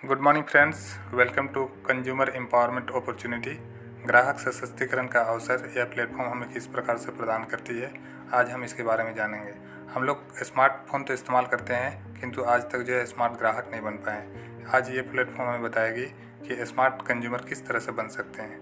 Good morning friends, welcome to consumer empowerment opportunity. ग्राहक सशक्तिकरण का अवसर यह प्लेटफॉर्म हमें किस प्रकार से प्रदान करती है, आज हम इसके बारे में जानेंगे। हम लोग स्मार्टफोन तो इस्तेमाल करते हैं, किंतु आज तक जो है स्मार्ट ग्राहक नहीं बन पाए। आज ये प्लेटफॉर्म हमें बताएगी कि स्मार्ट कंज्यूमर किस तरह से बन सकते हैं।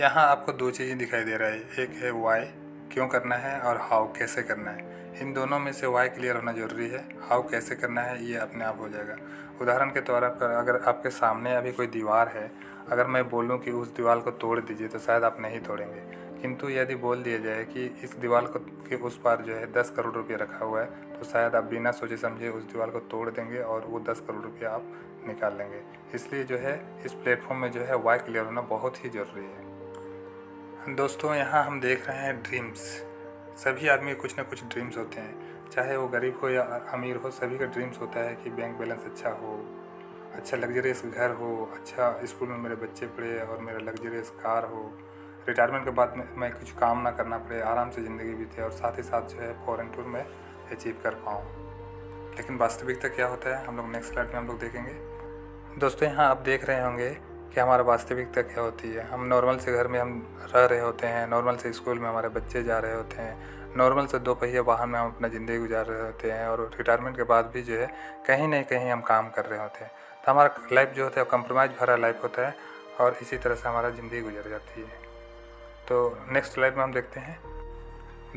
यहाँ आपको दो चीज़ें दिखाई दे रहा है, एक है वाई, क्यों करना है, और हाउ, कैसे करना है। इन दोनों में से वाई क्लियर होना ज़रूरी है, हाउ कैसे करना है ये अपने आप हो जाएगा। उदाहरण के तौर पर अगर आपके सामने अभी कोई दीवार है, अगर मैं बोलूँ कि उस दीवार को तोड़ दीजिए तो शायद आप नहीं तोड़ेंगे, किंतु यदि बोल दिया जाए कि इस दीवार को के उस पार जो है 10 करोड़ रुपये रखा हुआ है, तो शायद आप बिना सोचे समझे उस दीवार को तोड़ देंगे और वो 10 करोड़ रुपया आप निकाल लेंगे। इसलिए जो है इस प्लेटफॉर्म में जो है वाई क्लियर होना बहुत ही ज़रूरी है। दोस्तों, यहाँ हम देख रहे हैं ड्रीम्स। सभी आदमी के कुछ ना कुछ ड्रीम्स होते हैं, चाहे वो गरीब हो या अमीर हो, सभी का ड्रीम्स होता है कि बैंक बैलेंस अच्छा हो, अच्छा लग्जरियस घर हो, अच्छा स्कूल में मेरे बच्चे पढ़े और मेरा लग्जरियस कार हो, रिटायरमेंट के बाद में मैं कुछ काम ना करना पड़े, आराम से ज़िंदगी बीते और साथ ही साथ जो है फॉरेन टूर में अचीव कर पाऊँ। लेकिन वास्तविकता क्या होता है, हम लोग नेक्स्ट स्लाइड में हम लोग देखेंगे। दोस्तों, यहाँ आप देख रहे होंगे कि हमारा वास्तविकता क्या होती है। हम नॉर्मल से घर में हम रह रहे होते हैं, नॉर्मल से स्कूल में हमारे बच्चे जा रहे होते हैं, नॉर्मल से दो पहिया वाहन में हम अपना ज़िंदगी गुजार रहे होते हैं और रिटायरमेंट के बाद भी जो है कहीं ना कहीं हम काम कर रहे होते हैं। तो हमारा लाइफ जो होता है कंप्रोमाइज़ भरा लाइफ होता है और इसी तरह से हमारा ज़िंदगी गुजर जाती है। तो नेक्स्ट स्लाइड में हम देखते हैं।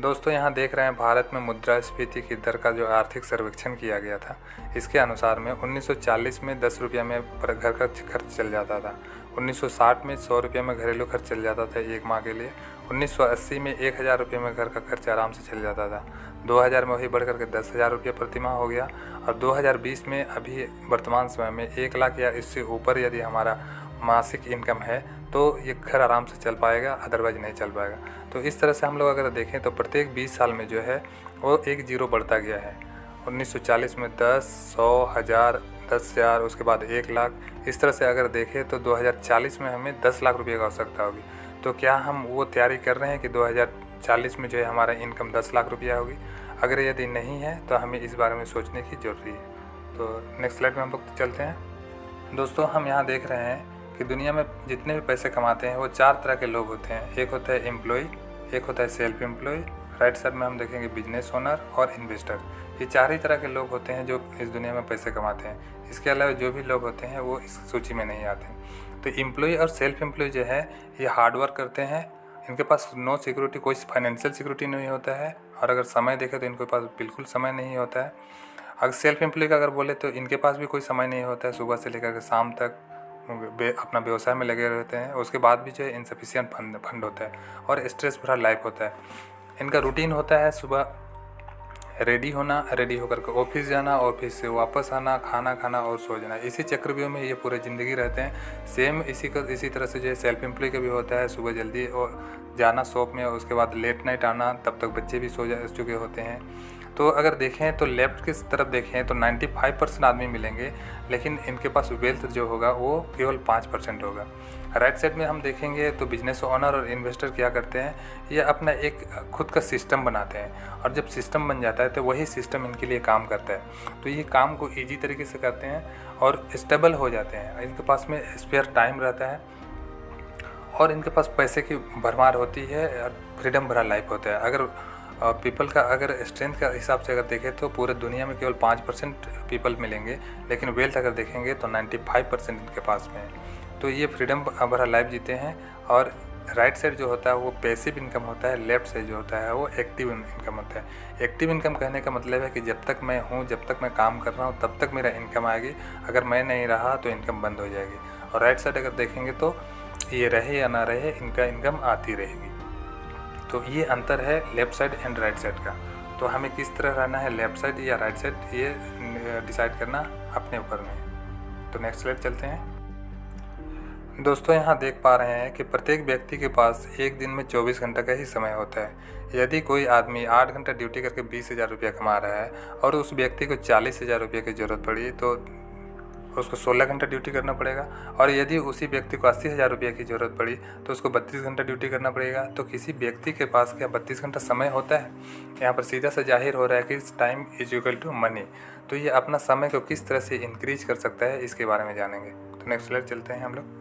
दोस्तों, यहाँ देख रहे हैं भारत में मुद्रास्फीति की दर का जो आर्थिक सर्वेक्षण किया गया था, इसके अनुसार में 1940 में 10 रुपये में पर घर का खर्च चल जाता था, 1960 में 100 रुपये में घरेलू खर्च चल जाता था एक माह के लिए, 1980 में 1000 रुपये में घर का खर्च आराम से चल जाता था, 2000 में वही बढ़ करके 10,000 रुपये प्रति माह हो गया और 2020 में अभी वर्तमान समय में 1 लाख या इससे ऊपर यदि हमारा मासिक इनकम है तो ये घर आराम से चल पाएगा, अदरवाइज नहीं चल पाएगा। तो इस तरह से हम लोग अगर देखें तो प्रत्येक 20 साल में जो है वो एक जीरो बढ़ता गया है। 1940 में 10, 100, 1000, 10,000, उसके बाद 1 लाख। इस तरह से अगर देखें तो 2040 में हमें 10 लाख रुपये की आवश्यकता होगी। तो क्या हम वो तैयारी कर रहे हैं कि 2040 में जो है हमारा इनकम 10 लाख रुपया होगी? अगर यदि नहीं है तो हमें इस बारे में सोचने की ज़रूरी है। तो नेक्स्ट स्लाइड में हम लोग चलते हैं। दोस्तों, हम यहाँ देख रहे हैं कि दुनिया में जितने भी पैसे कमाते हैं वो 4 तरह के लोग होते हैं। एक होता है एम्प्लॉय, एक होता है सेल्फ एम्प्लॉय, राइट साइड में हम देखेंगे बिजनेस ओनर और इन्वेस्टर। ये 4 ही तरह के लोग होते हैं जो इस दुनिया में पैसे कमाते हैं। इसके अलावा जो भी लोग होते हैं वो इस सूची में नहीं आते। तो एम्प्लॉय और सेल्फ एम्प्लॉय जो है ये हार्ड वर्क करते हैं, इनके पास नो सिक्योरिटी, कोई फाइनेंशियल सिक्योरिटी नहीं होता है और अगर समय देखें तो इनके पास बिल्कुल समय नहीं होता है। अगर सेल्फ एम्प्लॉय का अगर बोले तो इनके पास भी कोई समय नहीं होता है, सुबह से लेकर के शाम तक अपना व्यवसाय में लगे रहते हैं। उसके बाद भी जो है इनसफिशिएंट फंड होता है और स्ट्रेस भरा लाइफ होता है। इनका रूटीन होता है सुबह रेडी होना, रेडी होकर के ऑफिस जाना, ऑफिस से वापस आना, खाना खाना और सो जाना। इसी चक्रव्यूह में ये पूरे ज़िंदगी रहते हैं। सेम इसी तरह से जो है सेल्फ एम्प्लॉय का भी होता है, सुबह जल्दी और जाना शॉप में, उसके बाद लेट नाइट आना, तब तक बच्चे भी सो चुके होते हैं। तो अगर देखें तो लेफ्ट की तरफ देखें तो 95% आदमी मिलेंगे, लेकिन इनके पास वेल्थ जो होगा वो केवल 5% होगा। राइट साइड में हम देखेंगे तो बिजनेस ओनर और इन्वेस्टर क्या करते हैं, ये अपना एक खुद का सिस्टम बनाते हैं और जब सिस्टम बन जाता है तो वही सिस्टम इनके लिए काम करता है। तो ये काम को ईजी तरीके से करते हैं और स्टेबल हो जाते हैं। इनके पास में स्पेयर टाइम रहता है और इनके पास पैसे की भरमार होती है और फ्रीडम भरा लाइफ होता है। अगर पीपल का अगर स्ट्रेंथ का हिसाब से अगर देखें तो पूरे दुनिया में केवल 5% पीपल मिलेंगे, लेकिन वेल्थ अगर देखेंगे तो 95% इनके पास में है। तो ये फ्रीडम भरा लाइफ जीते हैं। और राइट साइड जो होता है वो पैसिव इनकम होता है, लेफ्ट साइड जो होता है वो एक्टिव इनकम होता है। एक्टिव इनकम कहने का मतलब है कि जब तक मैं हूँ, जब तक मैं काम कर रहा हूँ, तब तक मेरा इनकम आएगी, अगर मैं नहीं रहा तो इनकम बंद हो जाएगी। और राइट साइड अगर देखेंगे तो ये रहे या ना रहे, इनका इनकम आती रहेगी। तो ये अंतर है left side and right side का। तो हमें किस तरह रहना है, लेफ़्ट साइड या राइट साइड, ये डिसाइड करना अपने ऊपर में। तो नेक्स्ट स्लाइड चलते हैं। दोस्तों, यहाँ देख पा रहे हैं कि प्रत्येक व्यक्ति के पास एक दिन में 24 घंटे का ही समय होता है। यदि कोई आदमी 8 घंटा ड्यूटी करके 20,000 रुपया कमा रहा है और उस व्यक्ति को 40,000 रुपये की ज़रूरत पड़ी, तो उसको 16 घंटा ड्यूटी करना पड़ेगा। और यदि उसी व्यक्ति को 80,000 रुपये की ज़रूरत पड़ी तो उसको 32 घंटा ड्यूटी करना पड़ेगा। तो किसी व्यक्ति के पास क्या 32 घंटा समय होता है? यहाँ पर सीधा सा जाहिर हो रहा है कि time is equal to money. तो ये अपना समय को किस तरह से इंक्रीज कर सकता है, इसके बारे में जानेंगे। तो नेक्स्ट स्लाइड चलते हैं हम लोग।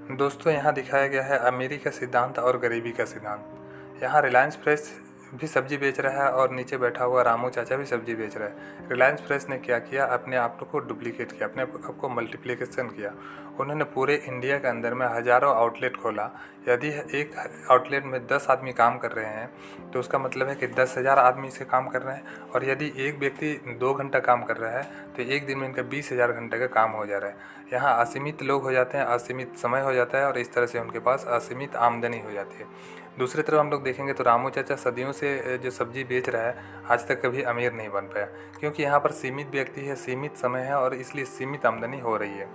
दोस्तों, यहाँ दिखाया गया है अमीरी का सिद्धांत और गरीबी का सिद्धांत। यहाँ रिलायंस फ्रेश भी सब्जी बेच रहा है और नीचे बैठा हुआ रामू चाचा भी सब्जी बेच रहा है। रिलायंस फ्रेश ने क्या किया, अपने आप को डुप्लीकेट किया, अपने आप को मल्टीप्लिकेशन किया। उन्होंने पूरे इंडिया के अंदर में हज़ारों आउटलेट खोला। यदि एक आउटलेट में 10 आदमी काम कर रहे हैं तो उसका मतलब है कि 10,000 आदमी से काम कर रहे हैं। और यदि एक व्यक्ति 2 घंटा काम कर रहा है तो एक दिन में इनका 20,000 घंटे का काम हो जा रहा है। यहाँ असीमित लोग हो जाते हैं, असीमित समय हो जाता है और इस तरह से उनके पास असीमित आमदनी हो जाती है। दूसरी तरफ हम लोग देखेंगे तो रामू चाचा सदियों से जो सब्जी बेच रहा है आज तक कभी अमीर नहीं बन पाया, क्योंकि यहाँ पर सीमित व्यक्ति है, सीमित समय है और इसलिए सीमित आमदनी हो रही है।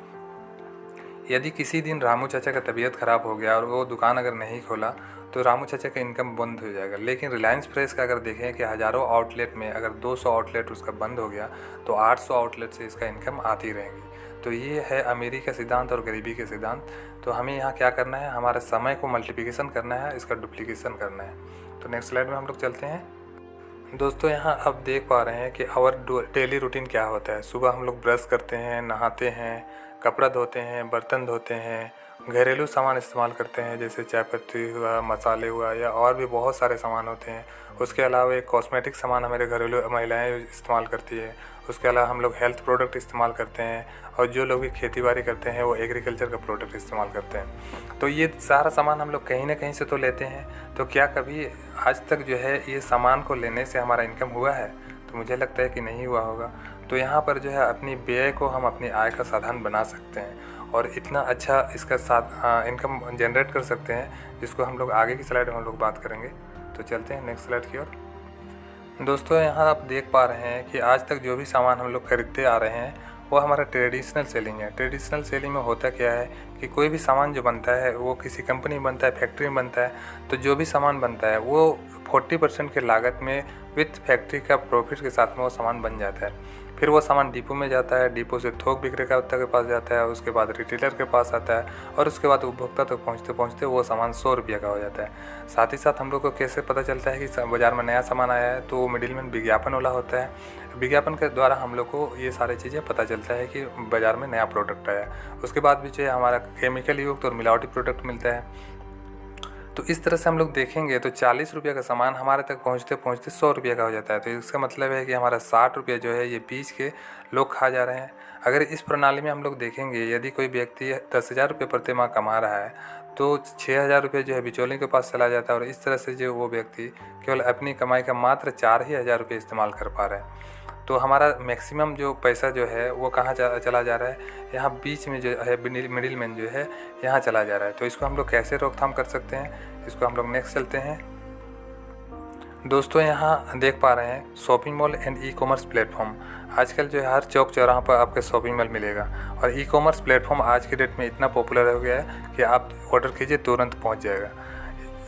यदि किसी दिन रामू चाचा का तबीयत ख़राब हो गया और वो दुकान अगर नहीं खोला तो रामू चाचा का इनकम बंद हो जाएगा। लेकिन रिलायंस फ्रेश का अगर देखें कि हज़ारों आउटलेट में अगर 200 आउटलेट उसका बंद हो गया तो 800 आउटलेट से इसका इनकम आती रहेगी। तो ये है अमीरी का सिद्धांत और गरीबी के सिद्धांत। तो हमें यहाँ क्या करना है, हमारे समय को मल्टीप्लिकेशन करना है, इसका डुप्लीकेशन करना है। तो नेक्स्ट स्लाइड में हम लोग चलते हैं। दोस्तों, यहाँ आप देख पा रहे हैं कि आवर डेली रूटीन क्या होता है। सुबह हम लोग ब्रश करते हैं, नहाते हैं, कपड़ा धोते हैं, बर्तन धोते हैं, घरेलू सामान इस्तेमाल करते हैं जैसे चाय पत्ती हुआ, मसाले हुआ या और भी बहुत सारे सामान होते हैं। उसके अलावा एक कॉस्मेटिक सामान हमारे घरेलू महिलाएं इस्तेमाल करती है। उसके अलावा हम लोग हेल्थ प्रोडक्ट इस्तेमाल करते हैं और जो लोग भी खेती बाड़ी करते हैं वो एग्रीकल्चर का प्रोडक्ट इस्तेमाल करते हैं। तो ये सारा सामान हम लोग कहीं ना कहीं से तो लेते हैं। तो क्या कभी आज तक जो है ये सामान को लेने से हमारा इनकम हुआ है? तो मुझे लगता है कि नहीं हुआ होगा। तो यहाँ पर जो है अपनी व्यय को हम अपनी आय का साधन बना सकते हैं और इतना अच्छा इसका इनकम जनरेट कर सकते हैं जिसको हम लोग आगे की स्लाइड में हम लोग बात करेंगे। तो चलते हैं नेक्स्ट स्लाइड की ओर। दोस्तों, यहाँ आप देख पा रहे हैं कि आज तक जो भी सामान हम लोग खरीदते आ रहे हैं वो हमारा ट्रेडिशनल सेलिंग है। ट्रेडिशनल सेलिंग में होता क्या है कि कोई भी सामान जो बनता है वो किसी कंपनी में बनता है, फैक्ट्री में बनता है। तो जो भी सामान बनता है वो 40% के लागत में विथ फैक्ट्री का प्रॉफिट के साथ में वो सामान बन जाता है। फिर वो सामान डिपो में जाता है, डिपो से थोक विक्रेता के पास जाता है, उसके बाद रिटेलर के पास आता है और उसके बाद उपभोक्ता तक पहुँचते पहुँचते वो सामान 100 रुपये का हो जाता है। साथ ही साथ हम लोग को कैसे पता चलता है कि बाज़ार में नया सामान आया है? तो वो मिडिलमैन विज्ञापन वाला होता है। विज्ञापन के द्वारा हम लोग को ये सारी चीज़ें पता चलता है कि बाज़ार में नया प्रोडक्ट आया है। उसके बाद भी जो है हमारा केमिकल युक्त और मिलावटी प्रोडक्ट मिलता है। तो इस तरह से हम लोग देखेंगे तो 40 रुपये का सामान हमारे तक पहुँचते पहुँचते 100 रुपये का हो जाता है। तो इसका मतलब है कि हमारा 60 रुपये जो है ये बीच के लोग खा जा रहे हैं। अगर इस प्रणाली में हम लोग देखेंगे, यदि कोई व्यक्ति 10,000 रुपये प्रति माह कमा रहा है तो 6,000 रुपये जो है बिचौलियों के पास चला जाता है और इस तरह से जो वो व्यक्ति केवल अपनी कमाई का मात्र 4,000 रुपये इस्तेमाल कर पा रहे हैं। तो हमारा मैक्सिमम जो पैसा जो है वो कहाँ चला जा रहा है? यहाँ बीच में जो है मिडिल मैन जो है यहाँ चला जा रहा है। तो इसको हम लोग कैसे रोकथाम कर सकते हैं, इसको हम लोग नेक्स्ट चलते हैं। दोस्तों, यहाँ देख पा रहे हैं shopping mall and e commerce platform. आजकल जो है हर चौक चौराहा पर आपके शॉपिंग मॉल मिलेगा और ई कॉमर्स प्लेटफॉर्म आज के डेट में इतना पॉपुलर हो गया है कि आप ऑर्डर कीजिए तुरंत पहुँच जाएगा।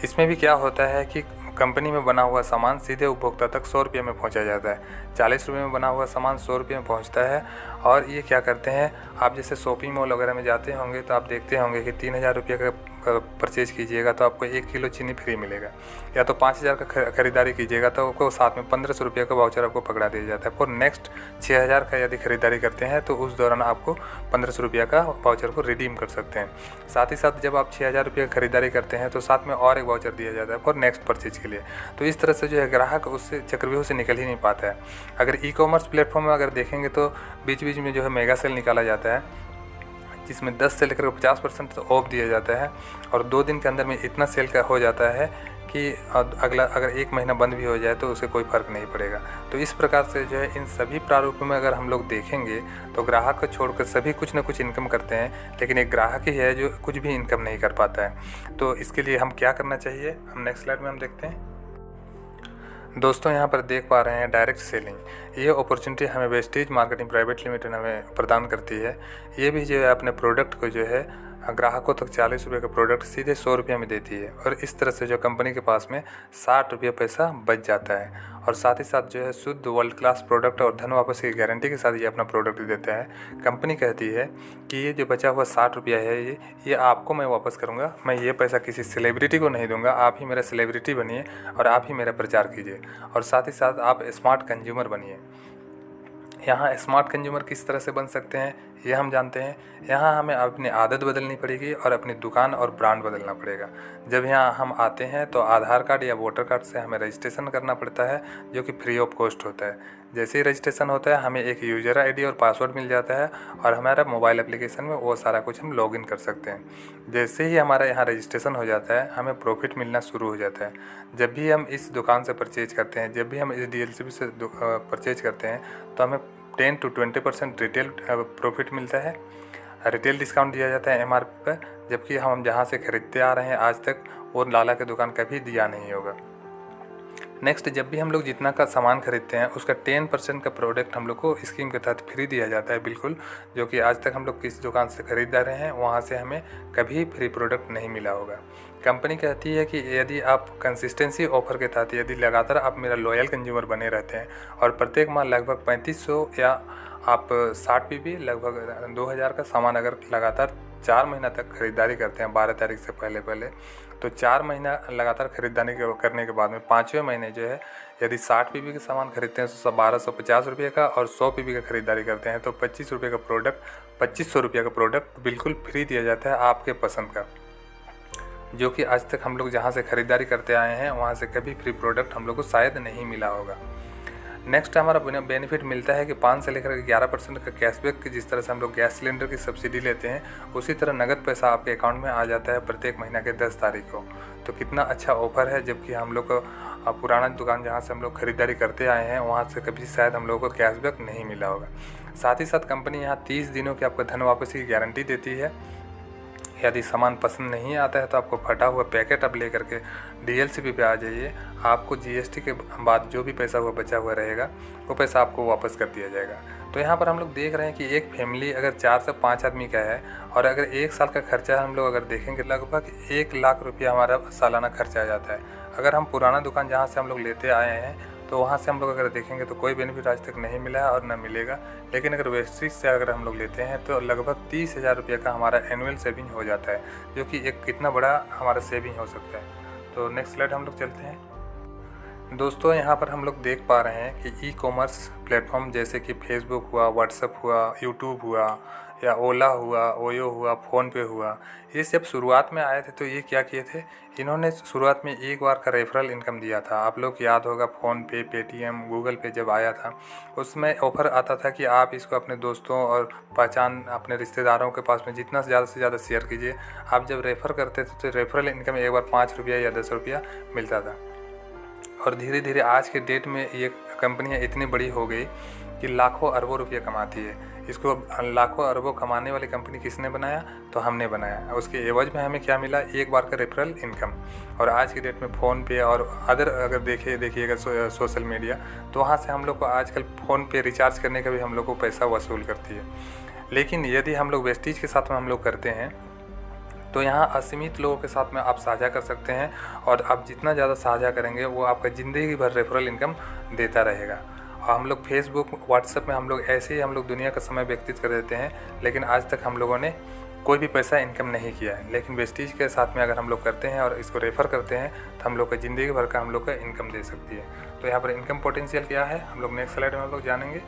इसमें भी क्या होता है कि कंपनी में बना हुआ सामान सीधे उपभोक्ता तक 100 रुपये में पहुंचा जाता है। 40 रुपये में बना हुआ सामान 100 रुपये में पहुंचता है। और ये क्या करते हैं, आप जैसे शॉपिंग मॉल वगैरह में जाते होंगे तो आप देखते होंगे कि 3,000 रुपये का परचेज कीजिएगा तो आपको 1 किलो चीनी फ्री मिलेगा, या तो 5,000 का खरीदारी कीजिएगा तो आपको साथ में 1,500 रुपये का वाउचर आपको पकड़ा दिया जाता है। और नेक्स्ट 6,000 का यदि खरीदारी करते हैं तो उस दौरान आपको 1,500 रुपये का वाउचर को रिडीम कर सकते हैं। साथ ही साथ जब आप 6,000 रुपये का खरीदारी करते हैं तो साथ में और एक वाउचर दिया जाता है फॉर नेक्स्ट परचेज के लिए। तो इस तरह से जो है ग्राहक उससे चक्रव्यूह से निकल ही नहीं पाता है। अगर ई कॉमर्स प्लेटफॉर्म में अगर देखेंगे तो बीच बीच में जो है मेगा सेल निकाला जाता है जिसमें 10 से लेकर 50% ऑफ दिया जाता है और 2 दिन के अंदर में इतना सेल का हो जाता है कि अगला अगर 1 महीना बंद भी हो जाए तो उसे कोई फ़र्क नहीं पड़ेगा। तो इस प्रकार से जो है इन सभी प्रारूपों में अगर हम लोग देखेंगे तो ग्राहक को छोड़कर सभी कुछ ना कुछ इनकम करते हैं, लेकिन एक ग्राहक ही है जो कुछ भी इनकम नहीं कर पाता है। तो इसके लिए हम क्या करना चाहिए, हम नेक्स्ट स्लाइड में हम देखते हैं। दोस्तों, यहाँ पर देख पा रहे हैं डायरेक्ट सेलिंग। ये अपॉर्चुनिटी हमें वेस्टेज मार्केटिंग प्राइवेट लिमिटेड हमें प्रदान करती है। ये भी जो है अपने प्रोडक्ट को जो है ग्राहकों तक 40 रुपये का प्रोडक्ट सीधे 100 रुपये में देती है। और इस तरह से जो कंपनी के पास में 60 रुपये पैसा बच जाता है। और साथ ही साथ जो है शुद्ध वर्ल्ड क्लास प्रोडक्ट और धन वापस की गारंटी के साथ ये अपना प्रोडक्ट देता है। कंपनी कहती है कि ये जो बचा हुआ 60 रुपया है ये आपको मैं वापस करूँगा, मैं ये पैसा किसी सेलिब्रिटी को नहीं दूंगा, आप ही मेरा सेलिब्रिटी बनिए और आप ही मेरा प्रचार कीजिए। और साथ ही साथ आप स्मार्ट कंज्यूमर बनिए। यहाँ स्मार्ट कंज्यूमर किस तरह से बन सकते हैं ये हम जानते हैं। यहाँ हमें अपनी आदत बदलनी पड़ेगी और अपनी दुकान और ब्रांड बदलना पड़ेगा। जब यहाँ हम आते हैं तो आधार कार्ड या वोटर कार्ड से हमें रजिस्ट्रेशन करना पड़ता है, जो कि फ्री ऑफ कॉस्ट होता है। जैसे ही रजिस्ट्रेशन होता है हमें एक यूज़र आईडी और पासवर्ड मिल जाता है और हमारा मोबाइल एप्लीकेशन में वो सारा कुछ हम लॉगिन कर सकते हैं। जैसे ही हमारा यहाँ रजिस्ट्रेशन हो जाता है हमें प्रॉफिट मिलना शुरू हो जाता है। जब भी हम इस दुकान से परचेज करते हैं, जब भी हम इस DLCP से परचेज करते हैं तो हमें 10 to 20% रिटेल प्रॉफिट मिलता है। रिटेल डिस्काउंट दिया जाता है MRP पर, जबकि हम जहाँ से खरीदते आ रहे हैं आज तक वो लाला की दुकान कभी दिया नहीं होगा। नेक्स्ट, जब भी हम लोग जितना का सामान खरीदते हैं उसका 10% का प्रोडक्ट हम लोग को स्कीम के तहत फ्री दिया जाता है बिल्कुल, जो कि आज तक हम लोग किस दुकान से खरीद रहे हैं वहाँ से हमें कभी फ्री प्रोडक्ट नहीं मिला होगा। कंपनी कहती है कि यदि आप कंसिस्टेंसी ऑफर के तहत यदि लगातार आप मेरा लॉयल कंज्यूमर बने रहते हैं और प्रत्येक माह लगभग 3500 या आप 60 PB लगभग 2000 का सामान अगर लगातार 4 महीना तक खरीदारी करते हैं 12 तारीख से पहले तो 4 महीना लगातार खरीदारी करने के बाद में 5वें महीने जो है यदि 60 PB का सामान खरीदते हैं तो 1250 रुपये का और 100 PB का खरीदारी करते हैं तो 25 रुपये का प्रोडक्ट 2500 रुपये का प्रोडक्ट बिल्कुल फ्री दिया जाता है आपके पसंद का, जो कि आज तक हम लोग जहाँ से ख़रीदारी करते आए हैं वहाँ से कभी फ्री प्रोडक्ट हम लोग को शायद नहीं मिला होगा। नेक्स्ट हमारा बेनिफिट मिलता है कि 5 से लेकर 11% का कैशबैक, जिस तरह से हम लोग गैस सिलेंडर की सब्सिडी लेते हैं उसी तरह नगद पैसा आपके अकाउंट में आ जाता है प्रत्येक महीना के 10 तारीख को। तो कितना अच्छा ऑफर है, जबकि हम लोग को पुराना दुकान जहाँ से हम लोग खरीदारी करते आए हैं वहाँ से कभी शायद हम लोग को कैशबैक नहीं मिला होगा। साथ ही साथ कंपनी यहाँ 30 दिनों की आपको धन वापसी की गारंटी देती है। यदि सामान पसंद नहीं आता है तो आपको फटा हुआ पैकेट आप ले करके DLCP पे आ जाइए, आपको GST के बाद जो भी पैसा हुआ बचा हुआ रहेगा वो पैसा आपको वापस कर दिया जाएगा। तो यहाँ पर हम लोग देख रहे हैं कि एक फैमिली अगर 4 से 5 आदमी का है और अगर 1 साल का खर्चा हम लोग अगर देखेंगे लगभग 1 लाख रुपया हमारा सालाना खर्चा आ जाता है। अगर हम पुराना दुकान जहाँ से हम लोग लेते आए हैं तो वहाँ से हम लोग अगर देखेंगे तो कोई बेनिफिट आज तक नहीं मिला है और न मिलेगा। लेकिन अगर वेस्टेज से अगर हम लोग लेते हैं तो लगभग 30,000 रुपये का हमारा एनुअल सेविंग हो जाता है, जो कि एक कितना बड़ा हमारा सेविंग हो सकता है। तो नेक्स्ट स्लाइड हम लोग चलते हैं। दोस्तों यहाँ पर हम लोग देख पा रहे हैं कि ई-कॉमर्स प्लेटफॉर्म जैसे कि फेसबुक हुआ, व्हाट्सएप हुआ, यूट्यूब हुआ या ओला हुआ, ओयो हुआ, फ़ोनपे हुआ, ये सब शुरुआत में आए थे तो ये क्या किए थे, इन्होंने शुरुआत में एक बार का रेफरल इनकम दिया था। आप लोग याद होगा फ़ोनपे, पेटीएम, गूगल पे जब आया था उसमें ऑफ़र आता था कि आप इसको अपने दोस्तों और पहचान अपने रिश्तेदारों के पास में जितना ज़्यादा से ज़्यादा शेयर कीजिए। आप जब रेफ़र करते थे तो रेफरल इनकम एक बार 5 रुपया या 10 रुपया मिलता था। और धीरे धीरे आज के डेट में ये कंपनियाँ इतनी बड़ी हो गई कि लाखों अरबों रुपये कमाती है। इसको लाखों अरबों कमाने वाली कंपनी किसने बनाया, तो हमने बनाया। उसके एवज में हमें क्या मिला, एक बार का रेफरल इनकम। और आज की डेट में फ़ोन पे और अदर अगर देखिएगा सोशल मीडिया, तो वहाँ से हम लोग को आजकल फ़ोन पे रिचार्ज करने का भी हम लोग को पैसा वसूल करती है। लेकिन यदि हम लोग वेस्टीज के साथ में हम लोग करते हैं तो यहाँ असीमित लोगों के साथ में आप साझा कर सकते हैं और आप जितना ज़्यादा साझा करेंगे वो आपका ज़िंदगी भर रेफरल इनकम देता रहेगा। और हम लोग फेसबुक, व्हाट्सएप में हम लोग ऐसे ही हम लोग दुनिया का समय व्यतीत कर देते हैं, लेकिन आज तक हम लोगों ने कोई भी पैसा इनकम नहीं किया है। लेकिन वेस्टीज के साथ में अगर हम लोग करते हैं और इसको रेफ़र करते हैं तो हम लोग का ज़िंदगी भर का हम लोग का इनकम दे सकती है। तो यहाँ पर इनकम पोटेंशियल क्या है हम लोग नेक्स्ट स्लाइड में हम लोग जानेंगे।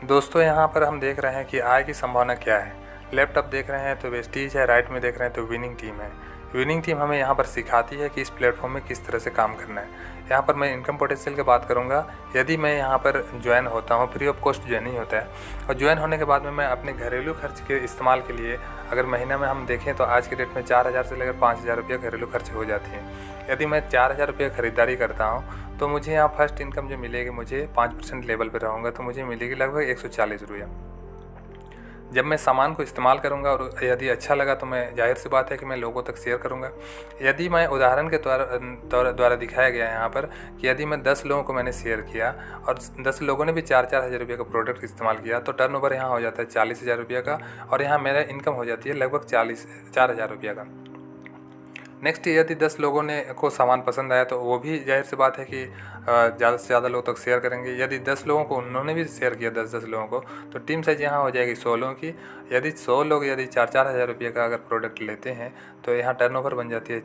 दोस्तों यहाँ पर हम देख रहे हैं कि आय की संभावना क्या है। लेफ्ट आप देख रहे हैं तो वेस्टीज है, राइट में देख रहे हैं तो विनिंग टीम है। विनिंग टीम हमें यहाँ पर सिखाती है कि इस प्लेटफॉर्म में किस तरह से काम करना है। यहाँ पर मैं इनकम पोटेंशियल की बात करूँगा। यदि मैं यहाँ पर ज्वाइन होता हूँ, फ्री ऑफ कॉस्ट ज्वाइन ही होता है, और ज्वाइन होने के बाद में मैं अपने घरेलू खर्च के इस्तेमाल के लिए अगर महीना में हम देखें तो आज की डेट में 4,000 से लेकर 5,000 रुपये घरेलू खर्च हो जाती है। यदि मैं 4,000 रुपये खरीदारी करता हूँ तो मुझे यहाँ फर्स्ट इनकम जो मिलेगी, मुझे 5% लेवल पर रहूँगा तो मुझे मिलेगी लगभग 140 रुपया। जब मैं सामान को इस्तेमाल करूंगा और यदि अच्छा लगा तो मैं जाहिर सी बात है कि मैं लोगों तक शेयर करूंगा। यदि मैं उदाहरण के द्वारा दिखाया गया है यहाँ पर कि यदि मैं 10 लोगों को मैंने शेयर किया और 10 लोगों ने भी 4-4 हज़ार रुपये का प्रोडक्ट इस्तेमाल किया तो टर्नओवर यहाँ हो जाता है 40,000 रुपये का, और यहाँ मेरा इनकम हो जाती है लगभग 4,000 रुपये का। नेक्स्ट, यदि 10 लोगों ने को सामान पसंद आया तो वो भी जाहिर सी बात है कि ज़्यादा से ज़्यादा लोग तक शेयर करेंगे। यदि 10 लोगों को उन्होंने भी शेयर किया 10-10 लोगों को, तो टीम साइज यहाँ हो जाएगी 100 लोगों की। यदि 100 लोग यदि 4-4 हज़ार रुपये का अगर प्रोडक्ट लेते हैं तो यहाँ टर्नओवर बन जाती है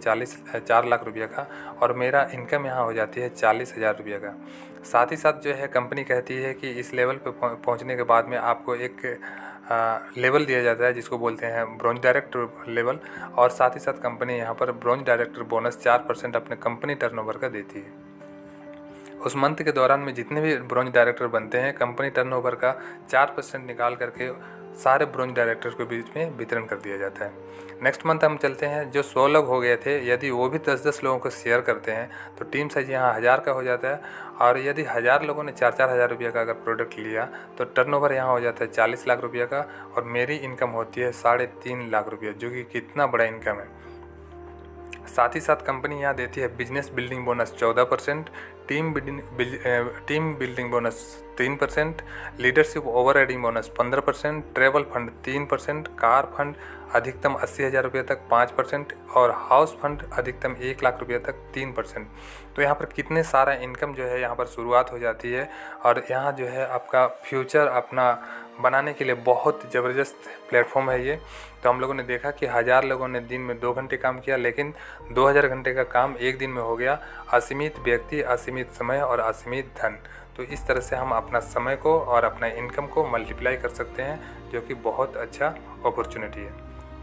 4 लाख रुपये का, और मेरा इनकम यहाँ हो जाती है 40,000 रुपये का। साथ ही साथ जो है कंपनी कहती है कि इस लेवल पर पहुँचने के बाद में आपको एक लेवल दिया जाता है जिसको बोलते हैं ब्रोंज डायरेक्टर लेवल, और साथ ही साथ कंपनी यहाँ पर ब्रोंज डायरेक्टर बोनस 4% अपने कंपनी टर्नओवर का देती है। उस मंथ के दौरान में जितने भी ब्रोंज डायरेक्टर बनते हैं, कंपनी टर्नओवर का 4% निकाल करके सारे ब्रोंज डायरेक्टर के बीच में वितरण कर दिया जाता है। नेक्स्ट मंथ हम चलते हैं, जो 100 लोग हो गए थे, यदि वो भी 10-10 लोगों को शेयर करते हैं तो टीम साइज यहाँ 1000 का हो जाता है, और यदि 1000 लोगों ने 4-4 हज़ार रुपये का अगर प्रोडक्ट लिया तो टर्नओवर यहाँ हो जाता है 40 लाख रुपये का, और मेरी इनकम होती है 3.5 लाख रुपये, जो कि कितना बड़ा इनकम है। साथ ही साथ कंपनी यहाँ देती है business building bonus 14%, team building bonus 3%, leadership over riding bonus 15%, travel fund 3%, car fund अधिकतम 80,000 रुपये तक 5%, और हाउस फंड अधिकतम 1 लाख रुपये तक 3%। तो यहाँ पर कितने सारा इनकम जो है यहाँ पर शुरुआत हो जाती है, और यहाँ जो है आपका फ्यूचर अपना बनाने के लिए बहुत ज़बरदस्त प्लेटफॉर्म है ये। तो हम लोगों ने देखा कि 1000 लोगों ने दिन में 2 घंटे काम किया, लेकिन 2000 घंटे का काम एक दिन में हो गया। असीमित व्यक्ति, असीमित समय और असीमित धन। तो इस तरह से हम अपना समय को और अपना इनकम को मल्टीप्लाई कर सकते हैं, जो कि बहुत अच्छा अपॉर्चुनिटी है।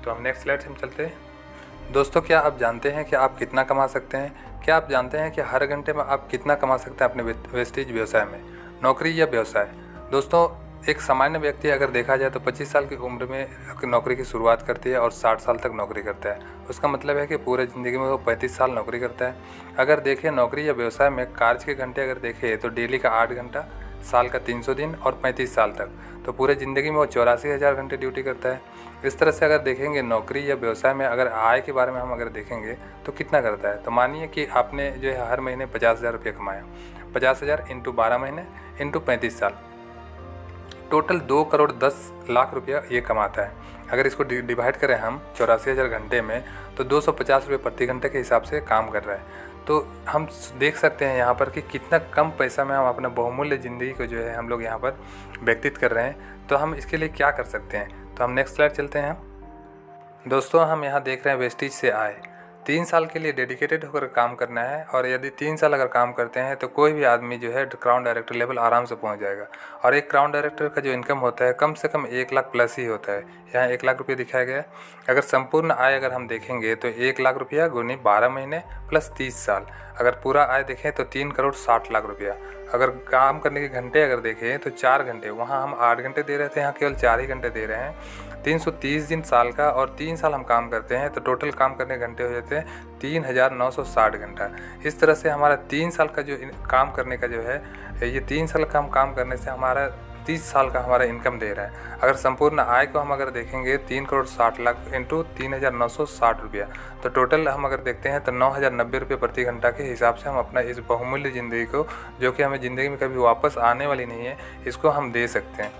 तो हम नेक्स्ट स्लाइड से हम चलते हैं। दोस्तों, क्या आप जानते हैं कि आप कितना कमा सकते हैं? क्या आप जानते हैं कि हर घंटे में आप कितना कमा सकते हैं अपने वेस्टेज व्यवसाय में, नौकरी या व्यवसाय? दोस्तों, एक सामान्य व्यक्ति अगर देखा जाए तो 25 साल की उम्र में नौकरी की शुरुआत करती है और 60 साल तक नौकरी करता है। उसका मतलब है कि पूरे ज़िंदगी में वो 35 साल नौकरी करता है। अगर देखें नौकरी या व्यवसाय में कार्य के घंटे अगर देखें तो डेली का 8 घंटा, साल का 300 दिन और 35 साल तक, तो पूरे ज़िंदगी में वो 84,000 घंटे ड्यूटी करता है। इस तरह से अगर देखेंगे नौकरी या व्यवसाय में अगर आय के बारे में हम अगर देखेंगे तो कितना करता है, तो मानिए कि आपने जो है हर महीने 50,000 रुपये कमाया, 50,000 इंटू 12 महीने इंटू 35 साल, टोटल 2 करोड़ 10 लाख रुपया ये कमाता है। अगर इसको डिवाइड करें हम 84,000 घंटे में तो 250 रुपये प्रति घंटे के हिसाब से काम कर रहा है। तो हम देख सकते हैं यहाँ पर कि कितना कम पैसा में हम अपना बहुमूल्य ज़िंदगी को जो है हम लोग यहाँ पर व्यतीत कर रहे हैं। तो हम इसके लिए क्या कर सकते हैं, तो हम नेक्स्ट स्लाइड चलते हैं। दोस्तों, हम यहाँ देख रहे हैं वेस्टेज से आय। 3 साल के लिए डेडिकेटेड होकर काम करना है, और यदि 3 साल अगर काम करते हैं तो कोई भी आदमी जो है क्राउन डायरेक्टर लेवल आराम से पहुंच जाएगा। और एक क्राउन डायरेक्टर का जो इनकम होता है कम से कम 1 लाख प्लस ही होता है। यहाँ 1 लाख रुपये दिखाया गया है। अगर संपूर्ण आय अगर हम देखेंगे तो 1 लाख रुपया गुनी 12 महीने प्लस 30 साल, अगर पूरा आय देखें तो 3 करोड़ 60 लाख रुपया। अगर काम करने के घंटे अगर देखें तो 4 घंटे, वहाँ हम 8 घंटे दे रहे थे, यहाँ केवल 4 ही घंटे दे रहे हैं। 330 दिन साल का, और 3 साल हम काम करते हैं तो टोटल काम करने के घंटे हो जाते हैं 3,960 घंटा। इस तरह से हमारा 3 साल का जो काम करने का जो है, ये 3 साल का हम काम करने से हमारा 30 साल का हमारा इनकम दे रहा है। अगर संपूर्ण आय को हम अगर देखेंगे 3 करोड़ 60 लाख इंटू 3,960 रुपया, तो टोटल हम अगर देखते हैं तो 9,090 रुपये प्रति घंटा के हिसाब से हम अपना इस बहुमूल्य ज़िंदगी को, जो कि हमें ज़िंदगी में कभी वापस आने वाली नहीं है, इसको हम दे सकते हैं।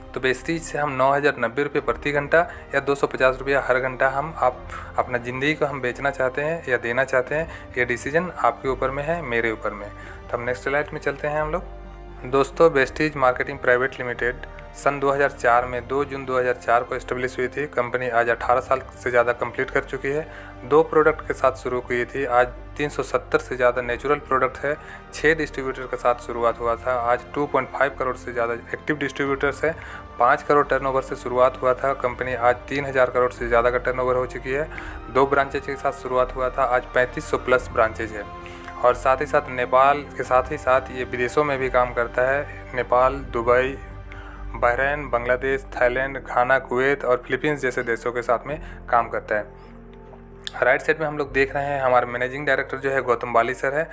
तो वेस्टेज से हम 9,090 रुपये प्रति घंटा या 250 रुपया हर घंटा हम अपना ज़िंदगी को हम बेचना चाहते हैं या देना चाहते हैं, ये डिसीजन आपके ऊपर में है, मेरे ऊपर में। तो हम नेक्स्ट स्लाइड में चलते हैं हम लोग। दोस्तों, वेस्टेज मार्केटिंग प्राइवेट लिमिटेड सन 2004 में 2 जून 2004 को एस्टेब्लिश हुई थी। कंपनी आज 18 साल से ज़्यादा कंप्लीट कर चुकी है। 2 प्रोडक्ट के साथ शुरू की थी, आज 370 से ज़्यादा नेचुरल प्रोडक्ट है। 6 डिस्ट्रीब्यूटर के साथ शुरुआत हुआ था, आज 2.5 करोड़ से ज़्यादा एक्टिव डिस्ट्रीब्यूटर्स है। 5 करोड़ टर्नओवर से शुरुआत हुआ था कंपनी, आज 3,000 करोड़ से ज़्यादा का टर्नओवर हो चुकी है। 2 ब्रांचेज के साथ शुरुआत हुआ था, आज 3500 प्लस ब्रांचेज है। और साथ ही साथ नेपाल के साथ ही साथ ये विदेशों में भी काम करता है। Nepal, Dubai, Bahrain, Bangladesh, Thailand, Ghana, Kuwait और फिलीपींस जैसे देशों के साथ में काम करता है। राइट साइड में हम लोग देख रहे हैं हमारे मैनेजिंग डायरेक्टर जो है गौतम बाली सर है,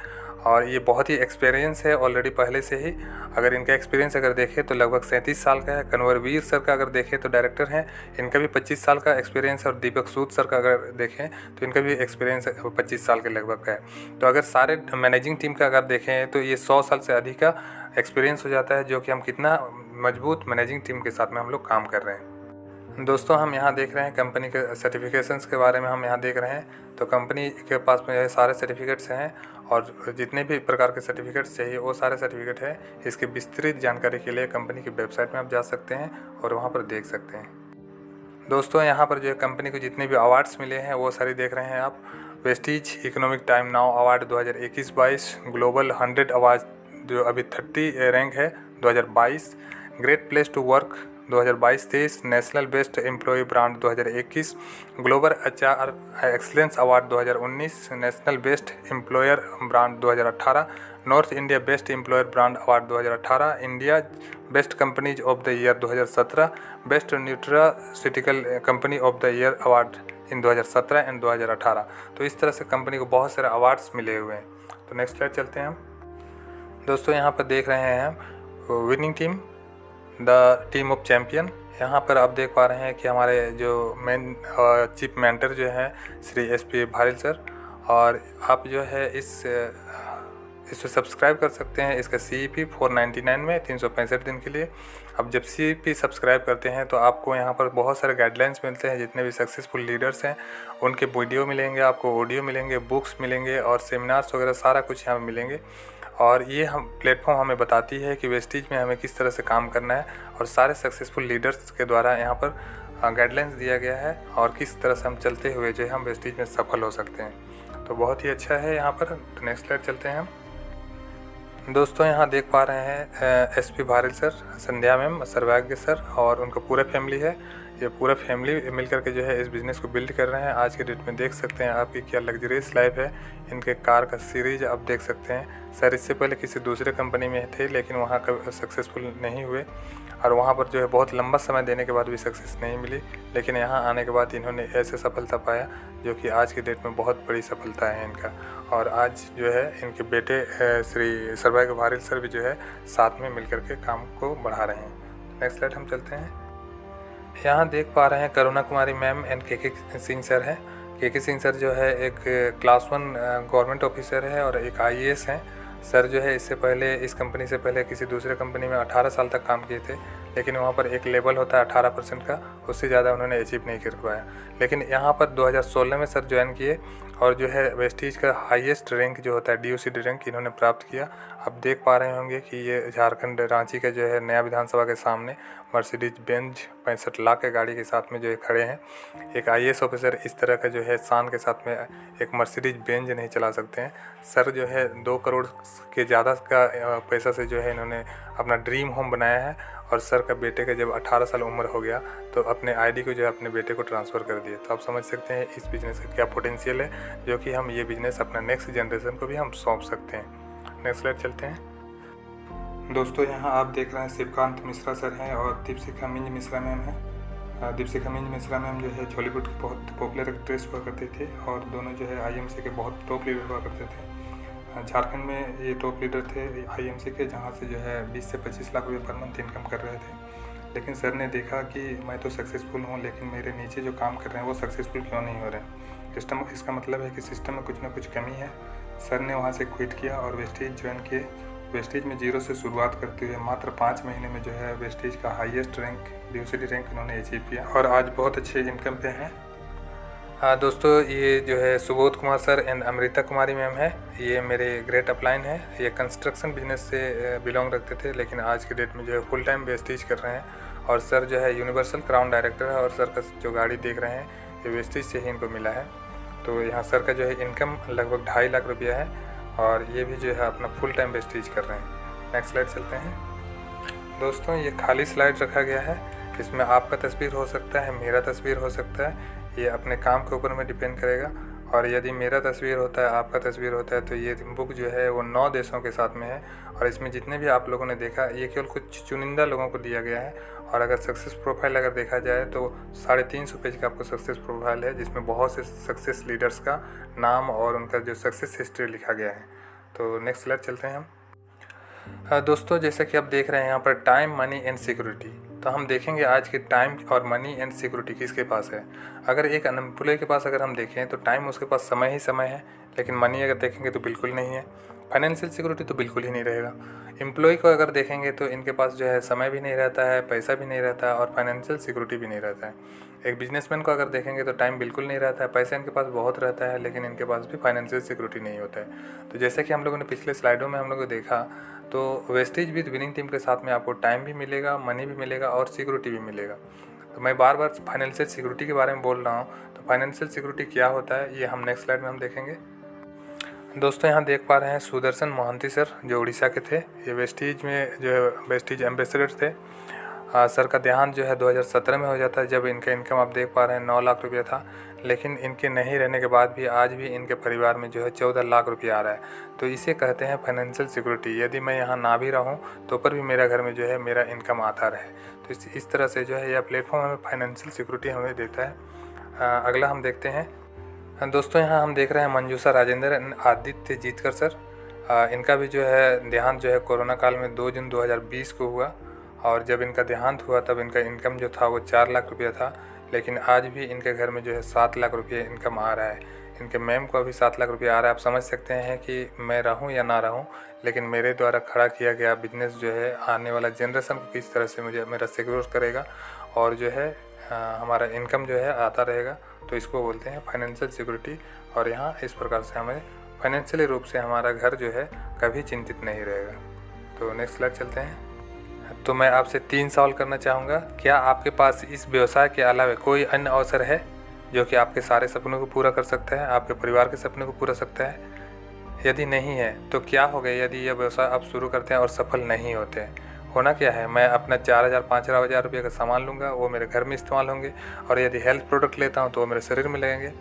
और ये बहुत ही एक्सपीरियंस है ऑलरेडी पहले से ही। अगर इनका एक्सपीरियंस अगर देखें तो लगभग 37 साल का है। कन्वरवीर सर का अगर देखें तो डायरेक्टर हैं, इनका भी 25 साल का एक्सपीरियंस है। और दीपक सूद सर का अगर देखें तो इनका भी एक्सपीरियंस 25 साल के लगभग का है। तो अगर सारे मैनेजिंग टीम का अगर देखें तो ये 100 साल से अधिक का एक्सपीरियंस हो जाता है, जो कि हम कितना मजबूत मैनेजिंग टीम के साथ में हम लोग काम कर रहे हैं। दोस्तों हम यहाँ देख रहे हैं कंपनी के सर्टिफिकेशंस के बारे में हम यहाँ देख रहे हैं। तो कंपनी के पास में सारे सर्टिफिकेट्स हैं और जितने भी प्रकार के सर्टिफिकेट्स चाहिए वो सारे सर्टिफिकेट है। इसकी विस्तृत जानकारी के लिए कंपनी की वेबसाइट में आप जा सकते हैं और वहाँ पर देख सकते हैं। दोस्तों यहाँ पर जो है कंपनी को जितने भी अवार्ड्स मिले हैं वो सारे देख रहे हैं आप। Vestige Economic Time Now award 2021-22, global 100 award जो अभी 30 रैंक है 2022, great place to work 2022-23, national best employ brand 2021, global HR excellence award 2019, national best employer brand 2018, north India best employer brand award 2018, India best companies of the year 2017, best nutraceutical company of the year award in 2017 and 2018। तो इस तरह से company को बहुत सारे awards मिले हुए हैं। तो नेक्स्ट स्लाइड चलते हैं हम। दोस्तों यहाँ पर देख रहे हैं हम winning team, the team of champion. यहाँ पर आप देख पा रहे हैं कि हमारे जो मेन चीफ मेंटर जो है श्री SP भारिल सर, और आप जो है इसे सब्सक्राइब कर सकते हैं। इसका CEP 499 में 365 दिन के लिए। अब जब CEP सब्सक्राइब करते हैं तो आपको यहाँ पर बहुत सारे गाइडलाइंस मिलते हैं। जितने भी सक्सेसफुल लीडर्स हैं उनके वीडियो मिलेंगे, आपको ऑडियो मिलेंगे, बुक्स मिलेंगे और सेमिनार्स वगैरह सारा कुछ यहाँ मिलेंगे। और ये हम प्लेटफॉर्म हमें बताती है कि वेस्टीज में हमें किस तरह से काम करना है, और सारे सक्सेसफुल लीडर्स के द्वारा यहाँ पर गाइडलाइंस दिया गया है और किस तरह से हम चलते हुए जो है हम वेस्टीज में सफल हो सकते हैं। तो बहुत ही अच्छा है यहाँ पर। तो नेक्स्ट स्लाइड चलते हैं हम। दोस्तों यहाँ देख पा रहे हैं SP भारिल सर, संध्या मैम, सर्वज्ञ सर और उनका पूरा फैमिली है। ये पूरा फैमिली मिलकर के जो है इस बिज़नेस को बिल्ड कर रहे हैं। आज के डेट में देख सकते हैं आपकी क्या लग्जरियस लाइफ है। इनके कार का सीरीज आप देख सकते हैं। सर इससे पहले किसी दूसरे कंपनी में थे लेकिन वहाँ का सक्सेसफुल नहीं हुए, और वहाँ पर जो है बहुत लंबा समय देने के बाद भी सक्सेस नहीं मिली। लेकिन यहाँ आने के बाद इन्होंने ऐसे सफलता पाया जो कि आज की डेट में बहुत बड़ी सफलता है इनका। और आज जो है इनके बेटे श्री सर्वज्ञ भारिल सर भी जो है साथ में मिलकर के काम को बढ़ा रहे हैं। नेक्स्ट स्लाइड हम चलते हैं। यहाँ देख पा रहे हैं Karuna Kumari ma'am and KK Singh sir है। KK सिंह सर जो है एक क्लास 1 गवर्नमेंट ऑफिसर है और एक IAS हैं। सर जो है इससे पहले इस कंपनी से पहले किसी दूसरे कंपनी में 18 साल तक काम किए थे, लेकिन वहाँ पर एक लेवल होता है 18% का, उससे ज़्यादा उन्होंने अचीव नहीं कर पाया। लेकिन यहाँ पर 2016 में सर ज्वाइन किए और जो है वेस्टीज का हाईएस्ट रैंक जो होता है DOCD रैंक इन्होंने प्राप्त किया। आप देख पा रहे होंगे कि ये झारखंड रांची का जो है नया विधानसभा के सामने मर्सिडीज बेंज 65 लाख के गाड़ी के साथ में जो है खड़े हैं। एक IAS ऑफिसर इस तरह का जो है शान के साथ में एक मर्सिडीज बेंज नहीं चला सकते हैं। सर जो है 2 करोड़ के ज़्यादा का पैसा से जो है इन्होंने अपना ड्रीम होम बनाया है। और सर का बेटे का जब 18 साल उम्र हो गया तो अपने ID को जो है अपने बेटे को ट्रांसफ़र कर दिया। तो आप समझ सकते हैं इस बिज़नेस का क्या पोटेंशियल है, जो कि हम ये बिज़नेस अपना नेक्स्ट जनरेशन को भी हम सौंप सकते हैं। नेक्स्ट स्लाइड चलते हैं। दोस्तों यहाँ आप देख रहे हैं शिवकांत मिश्रा सर हैं और दीपशिखा मिंज मिश्रा मैम हैं। दीपशिखा मिंज मिश्रा मैम जो है बॉलीवुड की बहुत पॉपुलर एक्ट्रेस हुआ करती थी और दोनों जो है IMC के बहुत टॉप लीडर हुआ करते थे। झारखंड में ये टॉप लीडर थे IMC के, जहाँ से जो है 20 से 25 लाख रुपये पर मंथ इनकम कर रहे थे। लेकिन सर ने देखा कि मैं तो सक्सेसफुल हूँ लेकिन मेरे नीचे जो काम कर रहे हैं वो सक्सेसफुल क्यों नहीं हो रहे हैं। सिस्टम, इसका मतलब है कि सिस्टम में कुछ ना कुछ कमी है। सर ने वहाँ से क्विट किया और वेस्टीज ज्वाइन किए। वेस्टीज में 0 से शुरुआत करते हुए मात्र 5 महीने में जो है वेस्टीज का हाईएस्ट रैंक DOCD रैंक इन्होंने अचीव किया और आज बहुत अच्छे इनकम पे हैं। हाँ दोस्तों, ये जो है Subodh Kumar sir and Amrita Kumari ma'am है। ये मेरे ग्रेट अपलाइन है। ये कंस्ट्रक्शन बिजनेस से बिलोंग रखते थे लेकिन आज के डेट में जो है फुल टाइम वेस्टीज कर रहे हैं। और सर जो है यूनिवर्सल क्राउन डायरेक्टर है और सर का जो गाड़ी देख रहे हैं ये वेस्टीज से ही इनको मिला है। तो यहाँ सर का जो है इनकम लगभग 2.5 लाख रुपया है और ये भी जो है अपना फुल टाइम वेस्टीज कर रहे हैं। नेक्स्ट स्लाइड चलते हैं। दोस्तों ये खाली स्लाइड रखा गया है, इसमें आपका तस्वीर हो सकता है, मेरा तस्वीर हो सकता है, ये अपने काम के ऊपर में डिपेंड करेगा। और यदि मेरा तस्वीर होता है, आपका तस्वीर होता है, तो ये बुक जो है वो 9 देशों के साथ में है और इसमें जितने भी आप लोगों ने देखा ये केवल कुछ चुनिंदा लोगों को दिया गया है। और अगर सक्सेस प्रोफाइल अगर देखा जाए तो 350 पेज का आपको सक्सेस प्रोफाइल है जिसमें बहुत से सक्सेस लीडर्स का नाम और उनका जो सक्सेस हिस्ट्री लिखा गया है। तो नेक्स्ट स्लाइड चलते हैं हम। दोस्तों जैसा कि आप देख रहे हैं यहाँ पर टाइम, मनी एंड सिक्योरिटी, तो हम देखेंगे आज के टाइम और मनी एंड सिक्योरिटी किसके पास है। अगर एक अनएम्प्लॉय के पास अगर हम देखें तो टाइम उसके पास समय ही समय है, लेकिन मनी अगर देखेंगे तो बिल्कुल नहीं है। फाइनेंशियल सिक्योरिटी तो बिल्कुल ही नहीं रहेगा। एम्प्लॉय को अगर देखेंगे तो इनके पास जो है समय भी नहीं रहता है, पैसा भी नहीं रहता है और फाइनेंशियल सिक्योरिटी भी नहीं रहता है। एक बिजनेसमैन को अगर देखेंगे तो टाइम बिल्कुल नहीं रहता है, पैसा इनके पास बहुत रहता है, लेकिन इनके पास भी फाइनेंशियल सिक्योरिटी नहीं होता है। तो जैसे कि हम लोगों ने पिछले स्लाइडों में हम लोगों ने देखा, तो वेस्टेज विद विनिंग टीम के साथ में आपको टाइम भी मिलेगा, मनी भी मिलेगा और सिक्योरिटी भी मिलेगा। तो मैं बार बार फाइनेंशियल सिक्योरिटी के बारे में बोल रहा हूँ। तो फाइनेंशियल सिक्योरिटी क्या होता है ये हम नेक्स्ट स्लाइड में हम देखेंगे। दोस्तों यहाँ देख पा रहे हैं सुदर्शन मोहंती सर, जो उड़ीसा के थे। ये वेस्टीज में जो है वेस्टीज एम्बेसडर थे। सर का देहांत जो है 2017 में हो जाता है, जब इनका इनकम आप देख पा रहे हैं 9 लाख रुपया था। लेकिन इनके नहीं रहने के बाद भी आज भी इनके परिवार में जो है 14 लाख रुपया आ रहा है। तो इसे कहते हैं फाइनेंशियल सिक्योरिटी। यदि मैं यहाँ ना भी रहूँ तो पर भी मेरा घर में जो है मेरा इनकम आता रहे। तो इस तरह से जो है यह प्लेटफॉर्म हमें फाइनेंशियल सिक्योरिटी हमें देता है। अगला हम देखते हैं। दोस्तों यहाँ हम देख रहे हैं मंजूषा राजेंद्र आदित्य जीतकर सर। इनका भी जो है देहांत जो है कोरोना काल में 2 जून 2020 को हुआ। और जब इनका देहांत हुआ तब इनका इनकम जो था वो 4 लाख रुपया था। लेकिन आज भी इनके घर में जो है 7 लाख रुपये इनकम आ रहा है। इनके मैम को अभी 7 लाख रुपया आ रहा है। आप समझ सकते हैं कि मैं रहूं या ना रहूं, लेकिन मेरे द्वारा खड़ा किया गया बिजनेस जो है आने वाला जनरेशन को किस तरह से मुझे मेरा सिक्योर करेगा और जो है हमारा इनकम जो है आता रहेगा। तो इसको बोलते हैं फाइनेंशियल सिक्योरिटी। और यहाँ इस प्रकार से हमें फाइनेंशियली रूप से हमारा घर जो है कभी चिंतित नहीं रहेगा। तो नेक्स्ट स्लाइड चलते हैं। तो मैं आपसे 3 सवाल करना चाहूँगा। क्या आपके पास इस व्यवसाय के अलावा कोई अन्य अवसर है जो कि आपके सारे सपनों को पूरा कर सकता है, आपके परिवार के सपने को पूरा सकता है? यदि नहीं है तो क्या होगा यदि यह व्यवसाय आप शुरू करते हैं और सफल नहीं होते हैं? होना क्या है, मैं अपना 4,000-5,000 रुपये का सामान लूँगा, वो मेरे घर में इस्तेमाल होंगे। और यदि हेल्थ प्रोडक्ट लेता हूँ तो वो मेरे शरीर में लगेंगे।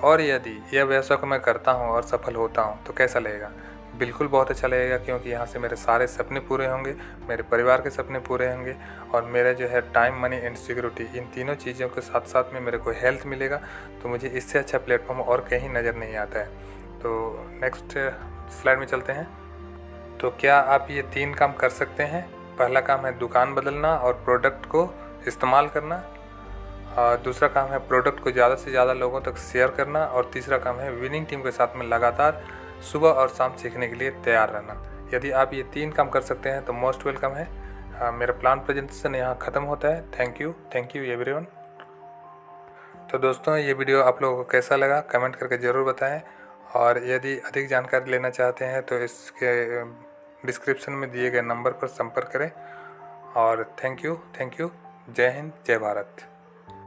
और यदि यह व्यवसाय को मैं करता हूँ और सफल होता हूँ तो कैसा लगेगा? बिल्कुल बहुत अच्छा लगेगा, क्योंकि यहाँ से मेरे सारे सपने पूरे होंगे, मेरे परिवार के सपने पूरे होंगे और मेरा जो है टाइम, मनी एंड सिक्योरिटी, इन तीनों चीज़ों के साथ साथ में मेरे को हेल्थ मिलेगा। तो मुझे इससे अच्छा प्लेटफॉर्म और कहीं नज़र नहीं आता है। तो नेक्स्ट स्लाइड में चलते हैं। तो क्या आप ये 3 काम कर सकते हैं? पहला काम है दुकान बदलना और प्रोडक्ट को इस्तेमाल करना। दूसरा काम है प्रोडक्ट को ज़्यादा से ज़्यादा लोगों तक शेयर करना। और तीसरा काम है विनिंग टीम के साथ में लगातार सुबह और शाम सीखने के लिए तैयार रहना। यदि आप ये 3 काम कर सकते हैं तो मोस्ट वेलकम है। मेरा प्लान प्रेजेंटेशन यहाँ ख़त्म होता है। Thank you everyone. तो दोस्तों ये वीडियो आप लोगों को कैसा लगा कमेंट करके ज़रूर बताएं। और यदि अधिक जानकारी लेना चाहते हैं तो इसके डिस्क्रिप्शन में दिए गए नंबर पर संपर्क करें। और थैंक यू। जय हिंद, जय भारत।